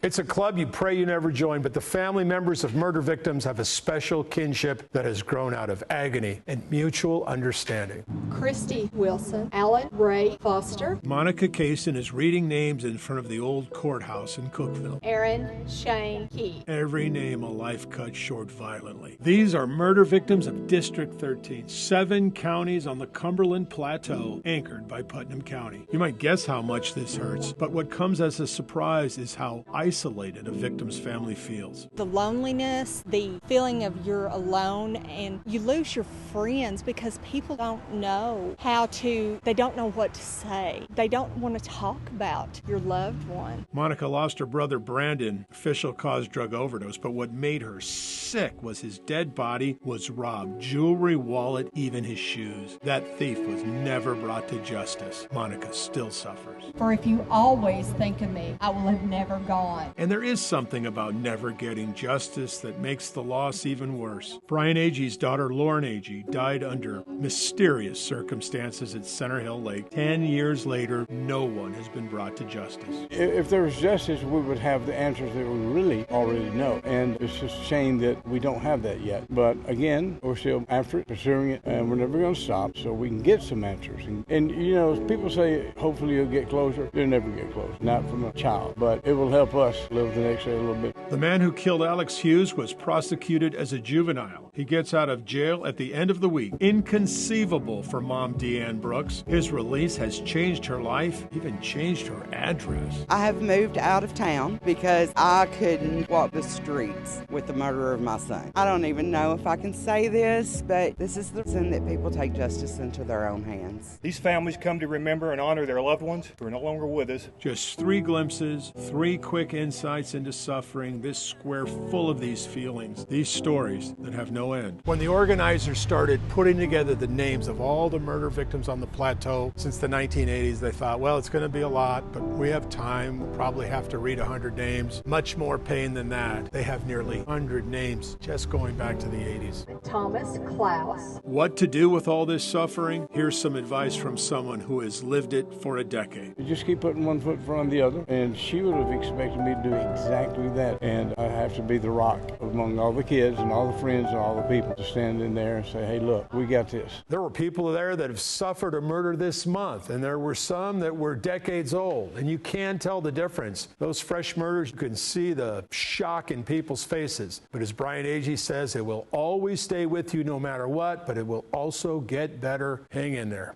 It's a club you pray you never join, but the family members of murder victims have a special kinship that has grown out of agony and mutual understanding. Christy Wilson, Alan Ray Foster, Monica Kaysen is reading names in front of the old courthouse in Cookeville. Aaron Shane Key. Every name a life cut short violently. These are murder victims of District 13, 7 counties on the Cumberland Plateau, anchored by Putnam County. You might guess how much this hurts, but what comes as a surprise is how isolated a victim's family feels. The loneliness, the feeling of you're alone, and you lose your friends because people don't know they don't know what to say. They don't want to talk about your loved one. Monica lost her brother Brandon, official cause drug overdose, but what made her sick was his dead body was robbed. Jewelry, wallet, even his shoes. That thief was never brought to justice. Monica still suffers. For if you always think of me, I will have never gone. And there is something about never getting justice that makes the loss even worse. Brian Agee's daughter Lauren Agee died under mysterious circumstances at Center Hill Lake. 10 years later, no one has been brought to justice. If there was justice, we would have the answers that we really already know. And it's just a shame that we don't have that yet. But again, we're still after it, pursuing it, and we're never going to stop so we can get some answers. And you know, people say, hopefully you'll get closure. You'll never get closure, not from a child. But it will help us live the next day a little bit. The man who killed Alex Hughes was prosecuted as a juvenile. He gets out of jail at the end of the week. Inconceivable for mom Deanne Brooks. His release has changed her life, even changed her address. I have moved out of town because I couldn't walk the streets with the murder of my son. I don't even know if I can say this, but this is the reason that people take justice into their own hands. These families come to remember and honor their loved ones who are no longer with us. Just 3 glimpses, 3 quick insights into suffering, this square full of these feelings, these stories that have no end. When the organizers started putting together the names of all the murder victims on the plateau since the 1980s, they thought, well, it's going to be a lot, but we have time. We'll probably have to read 100 names. Much more pain than that. They have nearly 100 names just going back to the 80s. Thomas Klaus. What to do with all this suffering? Here's some advice from someone who has lived it for a decade. You just keep putting one foot in front of the other, and she would have expected me to do exactly that. And I have to be the rock among all the kids and all the friends and all the people to stand in there and say, hey, look, we got this. There were people there that have suffered a murder this month, and there were some that were decades old, and you can tell the difference. Those fresh murders, you can see the shock in people's faces. But as Brian Agee says, it will always stay with you no matter what, but it will also get better. Hang in there.